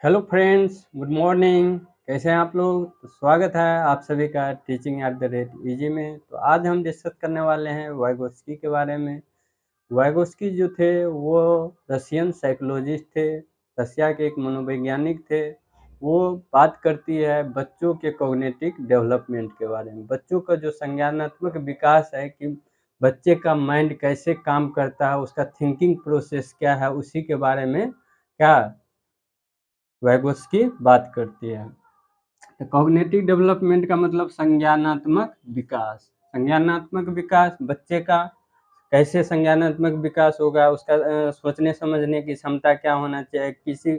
Hello friends, good morning. कैसे हैं आप लोग? तो स्वागत है आप सभी का teaching at the rate easy में। तो आज हम डिस्कस करने वाले हैं वाइगोत्स्की के बारे में। वाइगोत्स्की जो थे वो रशियन साइकोलॉजिस्ट थे, रशिया के एक मनोवैज्ञानिक थे। वो बात करती है बच्चों के कॉग्निटिव डेवलपमेंट के बारे में। बच्चों का जो संज्ञानात्मक विकास है कि बच्चे का माइंड कैसे काम करता है, उसका थिंकिंग प्रोसेस क्या है, उसी के बारे में क्या वैगोत्स्की बात करती है। तो कॉग्निटिव डेवलपमेंट का मतलब संज्ञानात्मक विकास। संज्ञानात्मक विकास बच्चे का कैसे संज्ञानात्मक विकास होगा, उसका सोचने समझने की क्षमता क्या होना चाहिए, किसी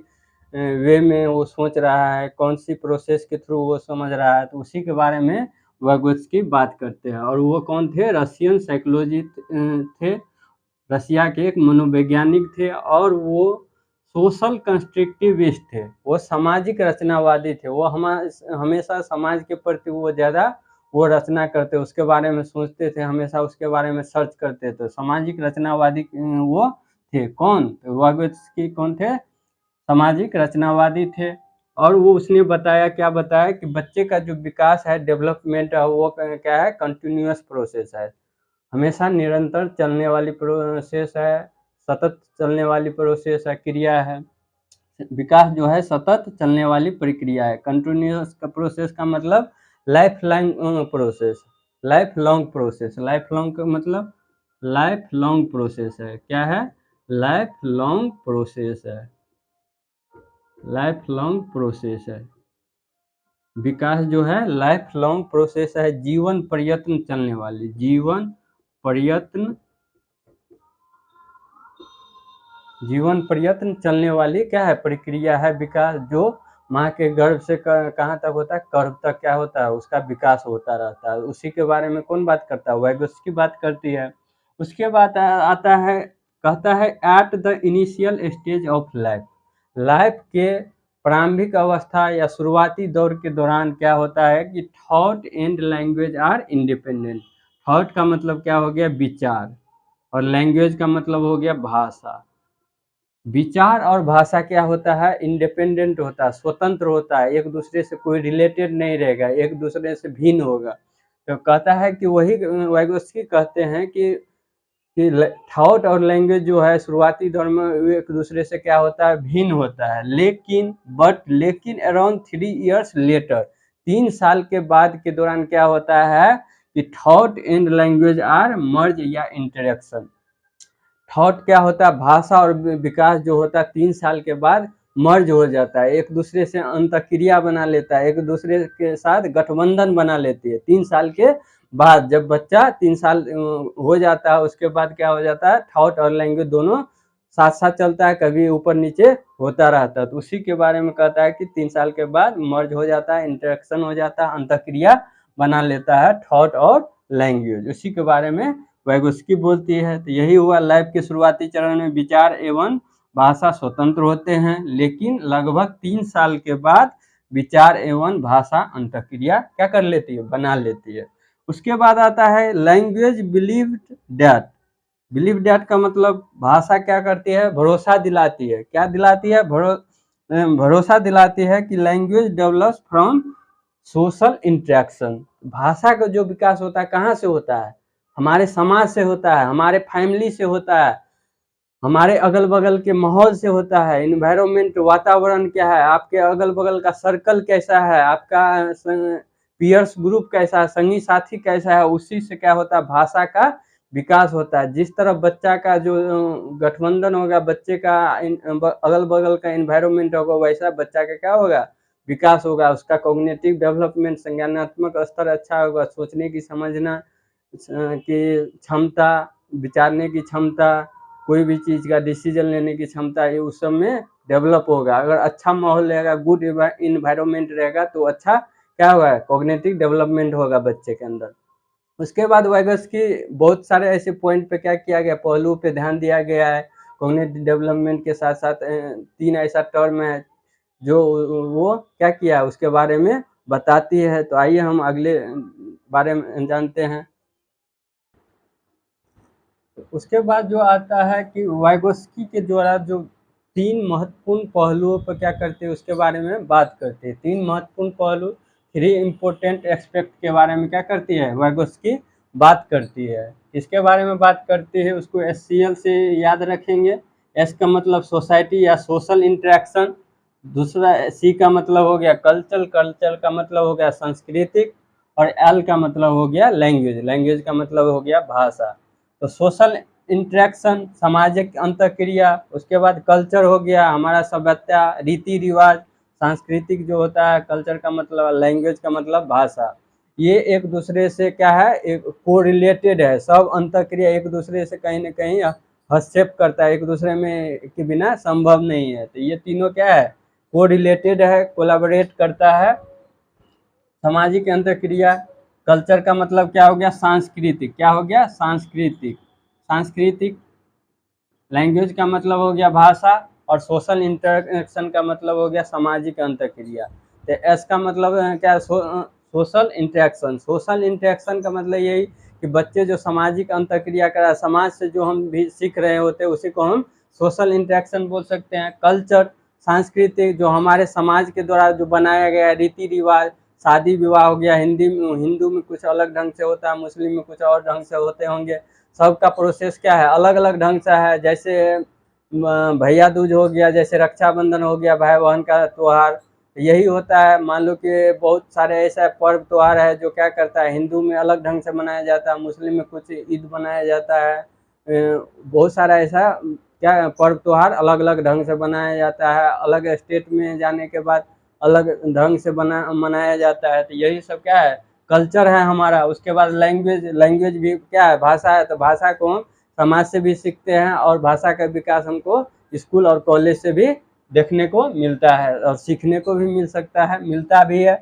वे में वो सोच रहा है, कौन सी प्रोसेस के थ्रू वो समझ रहा है, तो उसी के बारे में वैगोत्स्की बात करते हैं। और वो कौन थे? रशियन साइकोलॉजिस्ट थे, रशिया के एक मनोवैज्ञानिक थे। और वो सोशल कंस्ट्रक्टिविस्ट थे, वो सामाजिक रचनावादी थे। वो हमेशा समाज के प्रति वो ज़्यादा वो रचना करते, उसके बारे में सोचते थे, हमेशा उसके बारे में सर्च करते थे। सामाजिक रचनावादी वो थे। कौन? वाइगोत्स्की कौन थे? सामाजिक रचनावादी थे। और वो उसने बताया, क्या बताया कि बच्चे का जो विकास है, डेवलपमेंट है, वो क्या है? कंटिन्यूअस प्रोसेस है, हमेशा निरंतर चलने वाली प्रोसेस है, सतत चलने वाली प्रोसेस है, क्रिया है। विकास जो है सतत चलने वाली प्रक्रिया है। कंटिन्यूअस का प्रोसेस का मतलब life long process. Life long process, life long का मतलब लाइफ लॉन्ग प्रोसेस है। क्या है? लाइफ लॉन्ग प्रोसेस है, लाइफ लॉन्ग प्रोसेस है। विकास जो है लाइफ लॉन्ग प्रोसेस है, जीवन प्रयत्न चलने वाली, जीवन प्रयत्न, जीवन प्रयत्न चलने वाली क्या है? प्रक्रिया है विकास, जो माँ के गर्भ से कहाँ तक होता है? गर्भ तक क्या होता है? उसका विकास होता रहता है। उसी के बारे में कौन बात करता है? वैगोत्स्की बात करती है। उसके बाद आता है, कहता है at the initial stage of life. Life के प्रारंभिक अवस्था या शुरुआती दौर के दौरान क्या होता है कि thought and language are independent. Thought का मतलब क्या हो गया? विचार। और लैंग्वेज का मतलब हो गया भाषा। विचार और भाषा क्या होता है? इंडिपेंडेंट होता है, स्वतंत्र होता है, एक दूसरे से कोई रिलेटेड नहीं रहेगा, एक दूसरे से भिन्न होगा। तो कहता है कि वही वाइगोत्स्की कहते हैं कि थॉट और लैंग्वेज जो है शुरुआती दौर में एक दूसरे से क्या होता है? भिन्न होता है। लेकिन अराउंड 3 years लेटर, 3 साल के बाद के दौरान क्या होता है कि थॉट एंड लैंग्वेज आर मर्ज या इंटरेक्शन। थॉट क्या होता है? भाषा और विकास जो होता है 3 साल के बाद मर्ज हो जाता है, एक दूसरे से अंतःक्रिया बना लेता है, एक दूसरे के साथ गठबंधन बना लेती है। 3 साल के बाद जब बच्चा 3 साल हो जाता है, उसके बाद क्या हो जाता है? थॉट और लैंग्वेज दोनों साथ साथ चलता है, कभी ऊपर नीचे होता रहता है। तो उसी के बारे में कहता है कि 3 साल के बाद मर्ज हो जाता है, इंटरेक्शन हो जाता है, अंतःक्रिया बना लेता है थॉट और लैंग्वेज। उसी के बारे में वैगोत्स्की बोलती है। तो यही हुआ, लाइफ के शुरुआती चरण में विचार एवं भाषा स्वतंत्र होते हैं, लेकिन लगभग 3 साल के बाद विचार एवं भाषा अंतःक्रिया क्या कर लेती है? बना लेती है। उसके बाद आता है language believed that. Believe that का मतलब भाषा क्या करती है? भरोसा दिलाती है। क्या दिलाती है? भरोसा दिलाती है कि language develops from social interaction. भाषा का जो विकास होता है कहाँ से होता है? हमारे समाज से होता है, हमारे फैमिली से होता है, हमारे अगल बगल के माहौल से होता है। इन्वायरमेंट, वातावरण क्या है, आपके अगल बगल का सर्कल कैसा है, आपका पीयर्स ग्रुप कैसा है, संगी साथी कैसा है, उसी से क्या होता है? भाषा का विकास होता है। जिस तरह बच्चा का जो गठबंधन होगा, बच्चे का अगल बगल का इन्वायरमेंट होगा, वैसा बच्चा का क्या होगा? विकास होगा। उसका कॉग्निटिव डेवलपमेंट, संज्ञानात्मक स्तर अच्छा होगा, सोचने की, समझना की क्षमता, विचारने की क्षमता, कोई भी चीज़ का डिसीजन लेने की क्षमता, ये उस सब में डेवलप होगा। अगर अच्छा माहौल रहेगा, गुड इन्वायरमेंट रहेगा, तो अच्छा क्या होगा? कॉग्निटिव डेवलपमेंट होगा बच्चे के अंदर। उसके बाद वैगोत्स्की बहुत सारे ऐसे पॉइंट पे क्या किया गया, पहलू पे ध्यान दिया गया है। कॉग्निटिव डेवलपमेंट के साथ साथ 3 ऐसा टर्म है जो वो क्या किया उसके बारे में बताती है। तो आइए हम अगले बारे में जानते हैं। उसके बाद जो आता है कि वाइगोस्की के द्वारा जो तीन महत्वपूर्ण पहलुओं पर क्या करते हैं उसके बारे में बात करते हैं। तीन महत्वपूर्ण पहलू, थ्री इम्पोर्टेंट एस्पेक्ट के बारे में क्या करती है वाइगोत्स्की बात करती है। इसके बारे में बात करती है, उसको SCL से याद रखेंगे। एस का मतलब सोसाइटी या सोशल इंटरेक्शन, दूसरा सी का मतलब हो गया कल्चर, कल्चर का मतलब हो गया सांस्कृतिक, और एल का मतलब हो गया लैंग्वेज, लैंग्वेज का मतलब हो गया भाषा। तो सोशल इंटरेक्शन सामाजिक अंतःक्रिया, उसके बाद कल्चर हो गया हमारा सभ्यता रीति रिवाज, सांस्कृतिक जो होता है कल्चर का मतलब, लैंग्वेज का मतलब भाषा। ये एक दूसरे से क्या है, एक को रिलेटेड है, सब अंतःक्रिया एक दूसरे से कहीं ना कहीं हस्तक्षेप करता है, एक दूसरे में के बिना संभव नहीं है। तो ये तीनों क्या है, को रिलेटेड है, कोलैबोरेट करता है। सामाजिक अंतःक्रिया, कल्चर का मतलब क्या हो गया सांस्कृतिक, क्या हो गया सांस्कृतिक, सांस्कृतिक। लैंग्वेज का मतलब हो गया भाषा, और सोशल इंटरेक्शन का मतलब हो गया सामाजिक अंतःक्रिया। तो एस का मतलब क्या सोशल इंटरेक्शन, सोशल इंटरेक्शन का मतलब यही कि बच्चे जो सामाजिक अंतःक्रिया कर, समाज से जो हम भी सीख रहे होते हैं उसी को हम सोशल इंटरेक्शन बोल सकते हैं। कल्चर सांस्कृतिक, जो हमारे समाज के द्वारा जो बनाया गया रीति रिवाज, शादी विवाह हो गया, हिंदू में कुछ अलग ढंग से होता है, मुस्लिम में कुछ और ढंग से होते होंगे, सबका प्रोसेस क्या है अलग अलग ढंग से है। जैसे भैया दूज हो गया, जैसे रक्षाबंधन हो गया, भाई बहन का त्यौहार, यही होता है। मान लो कि बहुत सारे ऐसा पर्व त्यौहार है जो क्या करता है, हिंदू में अलग ढंग से मनाया जाता है, मुस्लिम में कुछ ईद मनाया जाता है, बहुत सारा ऐसा क्या पर्व त्यौहार अलग अलग ढंग से बनाया जाता है, अलग स्टेट में जाने के बाद अलग ढंग से मनाया जाता है। तो यही सब क्या है कल्चर है हमारा। उसके बाद लैंग्वेज, लैंग्वेज भी क्या है भाषा है, तो भाषा को हम समाज से भी सीखते हैं, और भाषा का विकास हमको स्कूल और कॉलेज से भी देखने को मिलता है, और सीखने को भी मिल सकता है, मिलता भी है।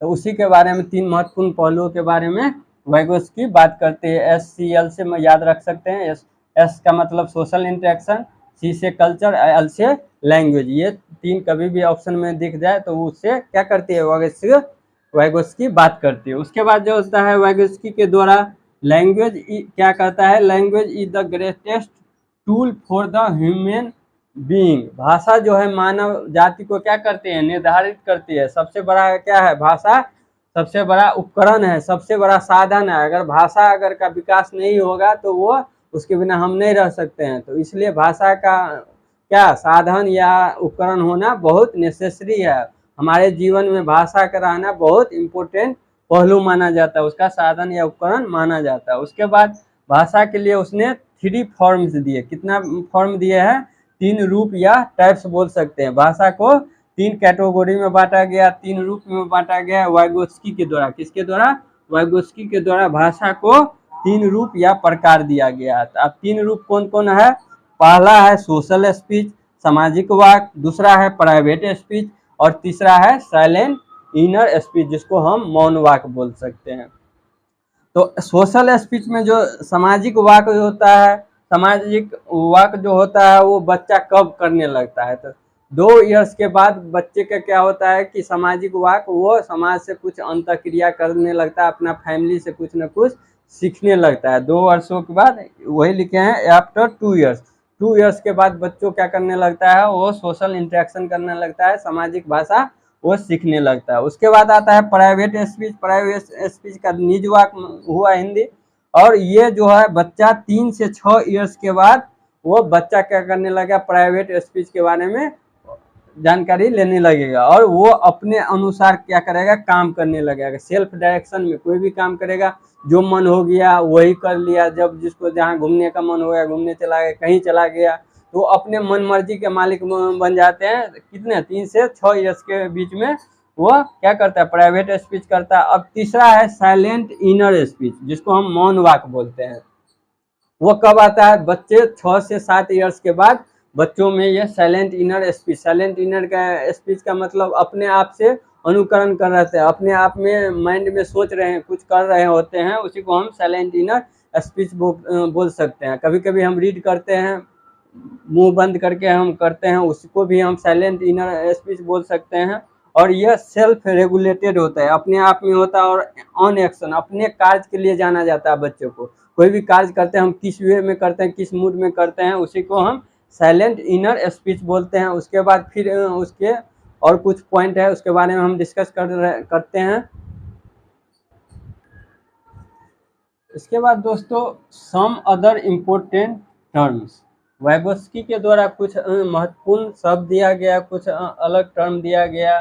तो उसी के बारे में तीन महत्वपूर्ण पहलुओं के बारे में वाइगोत्स्की बात करते हैं। SCL से मैं याद रख सकते हैं, एस का मतलब सोशल इंटरेक्शन, सी से कल्चर, एल से लैंग्वेज। ये तीन कभी भी ऑप्शन में दिख जाए तो उससे क्या करती है वाइगोत्स्की बात करती है। उसके बाद जो होता है वाइगोत्स्की के द्वारा लैंग्वेज क्या करता है, language is the greatest tool for the human being. भाषा जो है मानव जाति को क्या करती है, निर्धारित करती है। सबसे बड़ा क्या है भाषा, सबसे बड़ा उपकरण है, सबसे बड़ा साधन है। अगर भाषा अगर का विकास नहीं होगा तो वो उसके बिना हम नहीं रह सकते हैं। तो इसलिए भाषा का क्या साधन या उपकरण होना बहुत नेसेसरी है। हमारे जीवन में भाषा का रहना बहुत इम्पोर्टेंट पहलू माना जाता है, उसका साधन या उपकरण माना जाता है। उसके बाद भाषा के लिए उसने 3 फॉर्म्स दिए। कितना फॉर्म दिए हैं, 3 रूप या टाइप्स बोल सकते हैं। भाषा को 3 कैटेगरी में बांटा गया, 3 रूप में बांटा गया वाइगोत्स्की के द्वारा। किसके द्वारा, वाइगोत्स्की के द्वारा भाषा को 3 रूप या प्रकार दिया गया। अब 3 रूप कौन कौन है, पहला है सोशल स्पीच, सामाजिक वाक, दूसरा है प्राइवेट स्पीच, और तीसरा है साइलेंट इनर स्पीच, जिसको हम मौन वाक बोल सकते हैं। तो सोशल स्पीच में जो सामाजिक वाक होता है, सामाजिक वाक जो होता है वो बच्चा कब करने लगता है, तो 2 इयर्स के बाद बच्चे का क्या होता है कि सामाजिक वाक वो समाज से कुछ अंतःक्रिया करने लगता है, अपना फैमिली से कुछ न कुछ सीखने लगता है। 2 वर्षों के बाद, वही लिखे हैं आफ्टर 2 इयर्स, 2 इयर्स के बाद बच्चों क्या करने लगता है, वो सोशल इंटरेक्शन करने लगता है, सामाजिक भाषा वो सीखने लगता है। उसके बाद आता है प्राइवेट स्पीच, प्राइवेट स्पीच का निज वाक हुआ हिंदी। और ये जो है बच्चा 3 से 6 इयर्स के बाद वो बच्चा क्या करने लगा, प्राइवेट स्पीच के बारे में जानकारी लेने लगेगा, और वो अपने अनुसार क्या करेगा, काम करने लगेगा। सेल्फ डायरेक्शन में कोई भी काम करेगा, जो मन हो गया वही कर लिया। जब जिसको जहाँ घूमने का मन हो गया घूमने चला गया, कहीं चला गया, तो अपने मन मर्जी के मालिक बन जाते हैं। कितने, 3 से 6 इयर्स के बीच में वो क्या करता है, प्राइवेट स्पीच करता है। अब तीसरा है साइलेंट इनर स्पीच, जिसको हम मौन वाक बोलते हैं। वो कब आता है, बच्चे 6 से 7 इयर्स के बाद बच्चों में ये silent inner speech, silent inner का स्पीच का मतलब अपने आप से अनुकरण कर रहे थे, अपने आप में माइंड में सोच रहे हैं, कुछ कर रहे होते हैं, उसी को हम साइलेंट इनर स्पीच बोल सकते हैं। कभी कभी हम रीड करते हैं, मुंह बंद करके हम करते हैं, उसको भी हम साइलेंट इनर स्पीच बोल सकते हैं। और यह सेल्फ रेगुलेटेड होता है, अपने आप में होता है, और ऑन एक्शन, अपने कार्य के लिए जाना जाता है। बच्चों को कोई भी कार्य करते हैं हम किस वे में करते हैं, किस मूड में करते हैं, उसी को हम साइलेंट इनर स्पीच बोलते हैं। उसके बाद फिर उसके और कुछ पॉइंट है, उसके बारे में हम डिस्कस करते हैं। इसके बाद दोस्तों some other important terms, Vygotsky के द्वारा कुछ महत्वपूर्ण शब्द दिया गया, कुछ अलग टर्म दिया गया।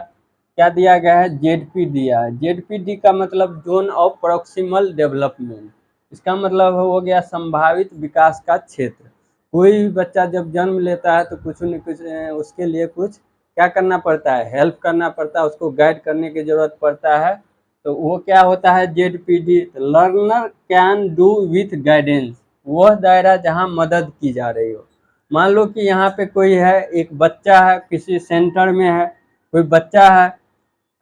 क्या दिया गया है? जेडपी दिया है। जेडपीडी का मतलब जोन ऑफ प्रोक्सिमल डेवलपमेंट, इसका मतलब हो गया संभावित विकास का क्षेत्र। कोई भी बच्चा जब जन्म लेता है तो कुछ न कुछ उसके लिए कुछ क्या करना पड़ता है? हेल्प करना पड़ता है, उसको गाइड करने की जरूरत पड़ता है। तो वो क्या होता है? ZPD. Learner can do with guidance, वह दायरा जहाँ मदद की जा रही हो। मान लो कि यहाँ पे कोई है, एक बच्चा है, किसी सेंटर में है, कोई बच्चा है,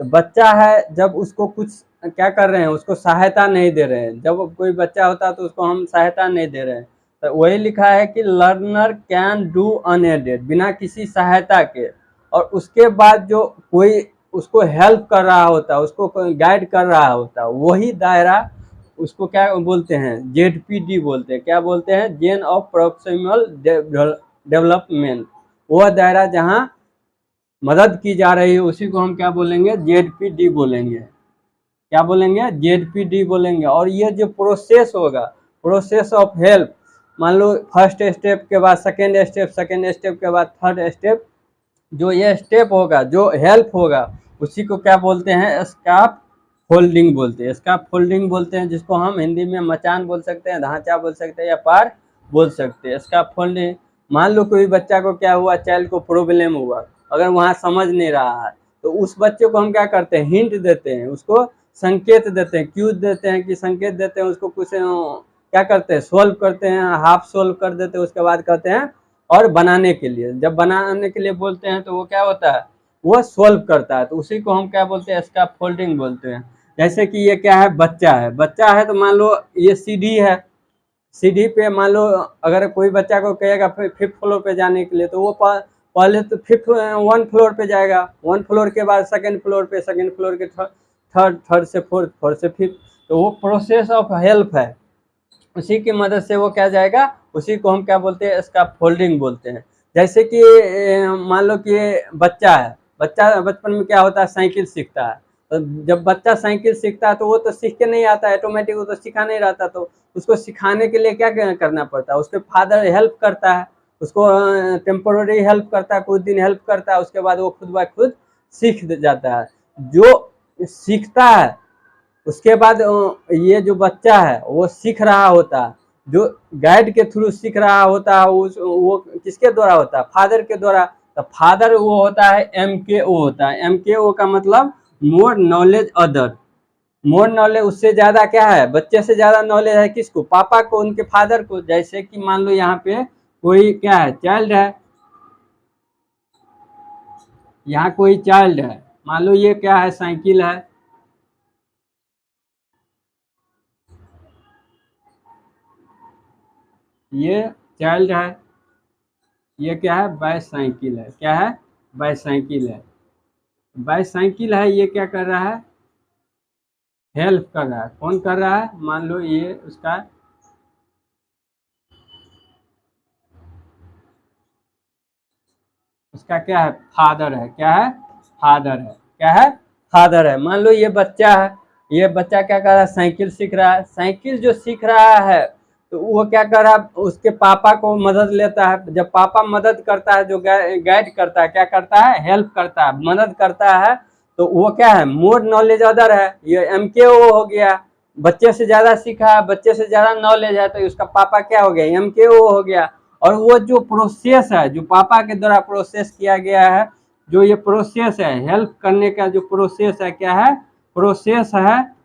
तो बच्चा है जब उसको कुछ क्या कर रहे हैं, उसको सहायता नहीं दे रहे हैं। जब कोई बच्चा होता है तो उसको हम सहायता नहीं दे रहे हैं, तो वही लिखा है कि लर्नर कैन डू अनएडेड, बिना किसी सहायता के। और उसके बाद जो कोई उसको हेल्प कर रहा होता है, उसको गाइड कर रहा होता है, वही दायरा उसको क्या बोलते हैं? जेडपीडी बोलते हैं। क्या बोलते हैं? Zone of proximal development. वह दायरा जहाँ मदद की जा रही है उसी को हम क्या बोलेंगे? जेडपीडी बोलेंगे। क्या बोलेंगे? जेडपीडी बोलेंगे। और ये जो प्रोसेस होगा, प्रोसेस ऑफ हेल्प, मान लो फर्स्ट स्टेप के बाद सेकेंड स्टेप, सेकेंड स्टेप के बाद थर्ड स्टेप, जो ये स्टेप होगा, जो हेल्प होगा, उसी को क्या बोलते हैं? स्काफ फोल्डिंग बोलते हैं। स्काफ फोल्डिंग बोलते हैं, जिसको हम हिंदी में मचान बोल सकते हैं, ढांचा बोल सकते हैं, या पार बोल सकते हैं। स्काफ फोल्डिंग, मान लो कोई बच्चा को क्या हुआ, चाइल्ड को प्रॉब्लम हुआ, अगर वहाँ समझ नहीं रहा है, तो उस बच्चे को हम क्या करते हैं? हिंट देते हैं, उसको संकेत देते हैं, क्यूज देते हैं, कि संकेत देते हैं उसको, कुछ क्या करते हैं? सोल्व करते हैं, हाफ सोल्व कर देते हैं। उसके बाद कहते हैं और बनाने के लिए, जब बनाने के लिए बोलते हैं तो वो क्या होता है? वो सोल्व करता है। तो उसी को हम क्या बोलते हैं? स्काफ फोल्डिंग बोलते हैं। जैसे कि ये क्या है? बच्चा है। बच्चा है तो मान लो ये सीढ़ी है, सीढ़ी पे मान लो अगर कोई बच्चा को कहेगा फिफ्थ फ्लोर पे जाने के लिए, तो वो पहले तो फिफ्थ 1 फ्लोर पे जाएगा, 1 फ्लोर के बाद सेकंड फ्लोर पे, सेकंड फ्लोर के थर्ड, थर्ड से फोर्थ, फोर्थ से फिफ्थ। तो वो प्रोसेस ऑफ हेल्प है, उसी की मदद से वो क्या जाएगा? उसी को हम क्या बोलते हैं? इसका फोल्डिंग बोलते हैं। जैसे कि मान लो कि बच्चा है, बच्चा बचपन में क्या होता है? साइकिल सीखता है। तो जब बच्चा साइकिल सीखता है तो वो तो सीख के नहीं आता है ऑटोमेटिक, वो तो सीखा नहीं रहता, तो उसको सिखाने के लिए क्या करना पड़ता है? उसके फादर हेल्प करता है, उसको टेम्पोररी हेल्प करता है, कुछ दिन हेल्प करता है, उसके बाद वो खुद ब खुद सीख जाता है। जो सीखता है उसके बाद ये जो बच्चा है वो सीख रहा होता है, जो गाइड के थ्रू सीख रहा होता है, वो किसके द्वारा होता है? फादर के द्वारा। तो फादर वो होता है MKO होता है। MKO का मतलब more knowledge other, more knowledge, उससे ज्यादा क्या है? बच्चे से ज्यादा नॉलेज है किसको? पापा को, उनके फादर को। जैसे कि मान लो यहाँ पे कोई क्या है? चाइल्ड है, यहाँ कोई चाइल्ड है, मान लो ये क्या है? साइकिल है, ये चाइल्ड है, ये क्या है? बाईसाइकिल है। क्या है? बाईसाइकिल है। बाईसाइकिल है, ये क्या कर रहा है? हेल्प कर रहा है। कौन कर रहा है? मान लो ये उसका उसका क्या है? फादर है। क्या है? फादर है। क्या है? फादर है। मान लो ये बच्चा है, ये बच्चा क्या कर रहा है? साइकिल सीख रहा है। साइकिल जो सीख रहा है तो वो क्या कर रहा है? उसके पापा को मदद लेता है। जब पापा मदद करता है, जो गाइड करता है, क्या करता है? हेल्प करता है, मदद करता है, तो वो क्या है? मोर नॉलेज अदर है। ये MKO हो गया, बच्चे से ज्यादा सीखा है, बच्चे से ज्यादा नॉलेज है, तो उसका पापा क्या हो गया? MKO हो गया। और वो जो प्रोसेस है, जो पापा के द्वारा प्रोसेस किया गया है, जो ये प्रोसेस है हेल्प करने का, जो प्रोसेस है, क्या है? प्रोसेस है,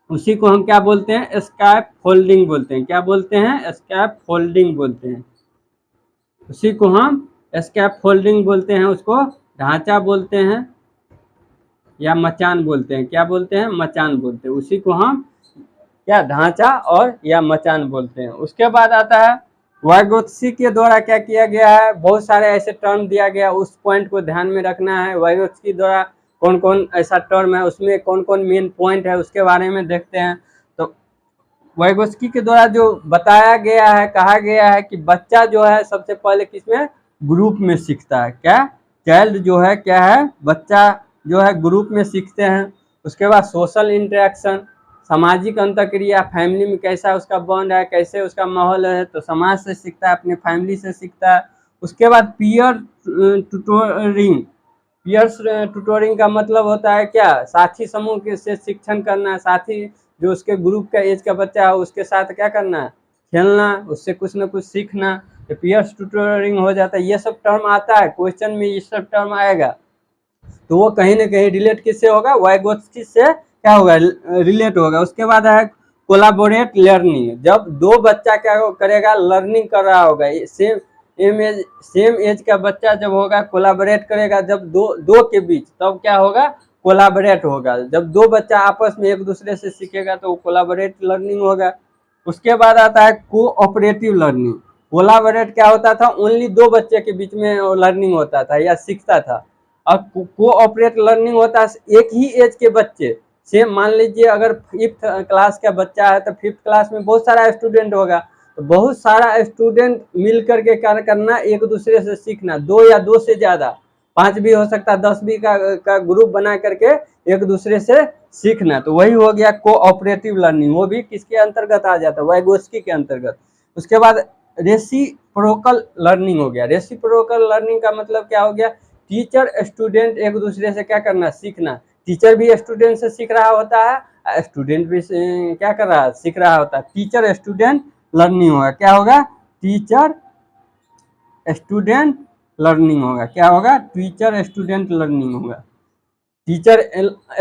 उसी को हम क्या बोलते हैं? स्कैप फोल्डिंग बोलते हैं। क्या बोलते हैं? स्कैप फोल्डिंग बोलते हैं। उसी को हम स्कैप फोल्डिंग बोलते हैं, उसको ढांचा बोलते हैं या मचान बोलते हैं। क्या बोलते हैं? मचान बोलते हैं। उसी को हम क्या? ढांचा और या मचान बोलते हैं। उसके बाद आता है वाइगोत्स्की के द्वारा क्या किया गया है? बहुत सारे ऐसे टर्म दिया गया, उस पॉइंट को ध्यान में रखना है। वाइगोत्स्की द्वारा कौन कौन ऐसा टर्म है, उसमें कौन कौन मेन पॉइंट है, उसके बारे में देखते हैं। तो वाइगोस्की के द्वारा जो बताया गया है, कहा गया है कि बच्चा जो है सबसे पहले किसमें, ग्रुप में सीखता है। क्या, चाइल्ड जो है क्या है, बच्चा जो है ग्रुप में सीखते हैं। उसके बाद सोशल इंटरेक्शन, सामाजिक अंतःक्रिया, फैमिली में कैसा उसका बॉन्ड है, कैसे उसका माहौल है, तो समाज से सीखता है, अपने फैमिली से सीखता है। उसके बाद पीयर ट्यूटोरिंग, पीयर्स ट्यूटोरिंग का मतलब होता है क्या, साथी समूह के से शिक्षण करना, साथी जो उसके ग्रुप का एज का बच्चा है उसके साथ क्या करना, खेलना, उससे कुछ ना कुछ सीखना, तो पीयर्स ट्यूटोरिंग हो जाता है। ये सब टर्म आता है क्वेश्चन में, ये सब टर्म आएगा तो वो कहीं ना कहीं रिलेट किससे होगा, वाइगोत्स्की से क्या होगा, रिलेट होगा। उसके बाद है कोलाबोरेट लर्निंग, जब दो बच्चा क्या करेगा, लर्निंग कर रहा होगा, सेम एज का बच्चा जब होगा कोलाबोरेट करेगा, जब दो के बीच, तब क्या होगा, कोलाबोरेट होगा। जब दो बच्चा आपस में एक दूसरे से सीखेगा तो कोलाबोरेट लर्निंग होगा। उसके बाद आता है कोऑपरेटिव लर्निंग। कोलाबोरेट क्या होता था, ओनली दो बच्चे के बीच में लर्निंग होता था या सीखता था। अब कोऑपरेट लर्निंग होता है एक ही एज के बच्चे, सेम मान लीजिए अगर 5th क्लास का बच्चा है तो 5th क्लास में बहुत सारा स्टूडेंट होगा, तो बहुत सारा स्टूडेंट मिल करके कार्य करना, एक दूसरे से सीखना, दो या दो से ज़्यादा, 5 भी हो सकता है, 10 भी का ग्रुप बना करके एक दूसरे से सीखना, तो वही हो गया कोऑपरेटिव लर्निंग। वो भी किसके अंतर्गत आ जाता है, वाइगोस्की के अंतर्गत। उसके बाद रेसिप्रोकल लर्निंग हो गया। रेसिप्रोकल लर्निंग का मतलब क्या हो गया, टीचर स्टूडेंट एक दूसरे से क्या करना, सीखना। टीचर भी स्टूडेंट से सीख रहा होता है, स्टूडेंट भी क्या कर रहा है, सीख रहा होता है। टीचर स्टूडेंट लर्निंग होगा, क्या होगा, टीचर स्टूडेंट लर्निंग होगा, क्या होगा, टीचर स्टूडेंट लर्निंग होगा। टीचर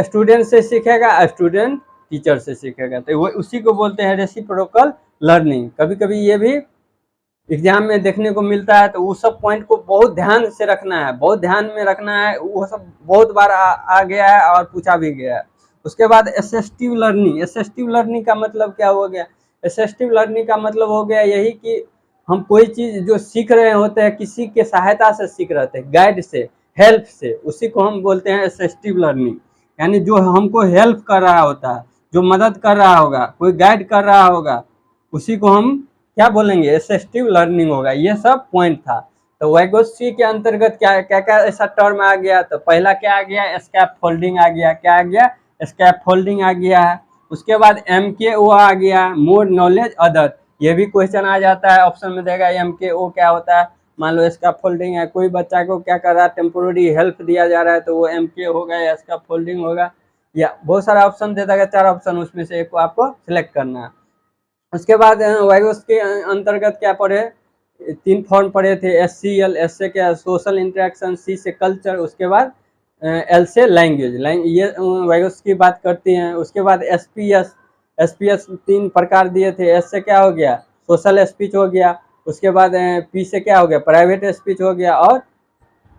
स्टूडेंट से सीखेगा, स्टूडेंट टीचर से सीखेगा, तो वो उसी को बोलते हैं रेसिप्रोकल लर्निंग। कभी कभी ये भी एग्जाम में देखने को मिलता है, तो वो सब पॉइंट को बहुत ध्यान से रखना है, बहुत ध्यान में रखना है, वो सब बहुत बार आ गया है और पूछा भी गया है। उसके बाद असिस्टिव लर्निंग। असिस्टिव लर्निंग का मतलब क्या हो गया, असिस्टिव लर्निंग का मतलब हो गया यही कि हम कोई चीज़ जो सीख रहे होते हैं किसी के सहायता से सीख रहे थे, गाइड से, हेल्प से, उसी को हम बोलते हैं असिस्टिव लर्निंग। यानी जो हमको हेल्प कर रहा होता है, जो मदद कर रहा होगा, कोई गाइड कर रहा होगा, उसी को हम क्या बोलेंगे, असिस्टिव लर्निंग होगा। ये सब पॉइंट था। तो वाइगोत्स्की के अंतर्गत क्या क्या क्या ऐसा टर्म आ गया, तो पहला क्या आ गया, स्कैप फोल्डिंग आ गया, क्या आ गया, स्कैप फोल्डिंग आ गया है। उसके बाद MKO आ गया, मोर नॉलेज अदर। ये भी क्वेश्चन आ जाता है, ऑप्शन में देगा MKO क्या होता है। मान लो स्कैप फोल्डिंग है, कोई बच्चा को क्या कर रहा है, टेम्पोररी हेल्प दिया जा रहा है, तो वो MKO होगा या स्कैप फोल्डिंग होगा, या बहुत सारा ऑप्शन दे देगा, 4 ऑप्शन, उसमें से एक को आपको सिलेक्ट करना है। उसके बाद वाइगोत्स्की के अंतर्गत क्या पढ़े, 3 फॉर्म पढ़े थे, SCL, S से क्या, सोशल इंटरेक्शन, C से कल्चर, उसके बाद L से लैंग्वेज। ये वाइगोत्स्की की बात करती हैं। उसके बाद SPS 3 प्रकार दिए थे। S से क्या हो गया, सोशल स्पीच हो गया। उसके बाद P से क्या हो गया, प्राइवेट स्पीच हो गया, और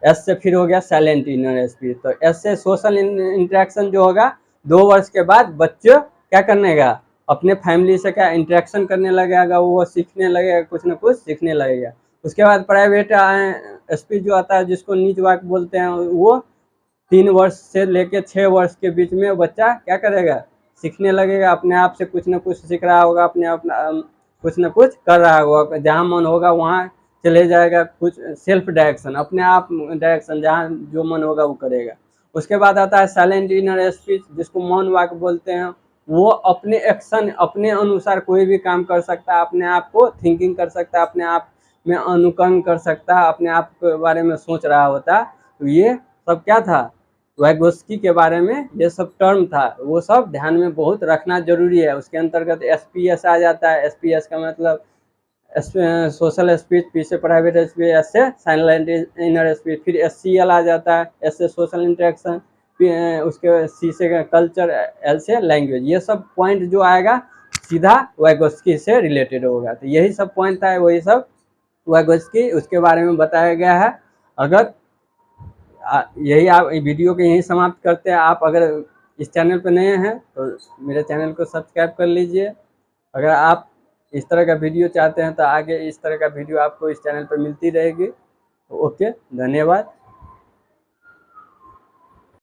S से फिर हो गया साइलेंट इनर स्पीच। तो S से सोशल इंटरेक्शन जो होगा, 2 वर्ष के बाद बच्चे क्या करने का, अपने फैमिली से क्या इंटरेक्शन करने लगेगा, वो सीखने लगेगा, कुछ ना कुछ सीखने लगेगा। उसके बाद प्राइवेट स्पीच जो आता है, जिसको निज वाक बोलते हैं, वो 3 वर्ष से लेके 6 वर्ष के बीच में बच्चा क्या करेगा, सीखने लगेगा, अपने आप से कुछ ना कुछ सीख रहा होगा, अपने अपना कुछ ना कुछ कर रहा होगा, जहाँ मन होगा वहाँ चले जाएगा, कुछ सेल्फ डायरेक्शन, अपने आप डायरेक्शन, जहाँ जो मन होगा वो करेगा। उसके बाद आता है साइलेंट इनर स्पीच, जिसको मौन वाक बोलते हैं। वो अपने एक्शन, अपने अनुसार कोई भी काम कर सकता है, अपने आप को थिंकिंग कर सकता है, अपने आप में अनुकरण कर सकता है, अपने आप के बारे में सोच रहा होता है। तो ये सब क्या था, वाइगोत्स्की के बारे में ये सब टर्म था, वो सब ध्यान में बहुत रखना जरूरी है। उसके अंतर्गत SPS आ जाता है। SPS का मतलब सोशल स्पीच, P से प्राइवेट स्पीच, S से साइलेंट इनर स्पीच, फिर SCL आ जाता है, S से सोशल इंटरेक्शन, उसके C से कल्चर, L से लैंग्वेज। ये सब पॉइंट जो आएगा सीधा वाइगोत्स्की से रिलेटेड होगा। तो यही सब पॉइंट था, वही सब वाइगोत्स्की उसके बारे में बताया गया है। अगर यही आप वीडियो को यहीं समाप्त करते हैं। आप अगर इस चैनल पर नए हैं तो मेरे चैनल को सब्सक्राइब कर लीजिए। अगर आप इस तरह का वीडियो चाहते हैं तो आगे इस तरह का वीडियो आपको इस चैनल पर मिलती रहेगी। तो ओके, धन्यवाद।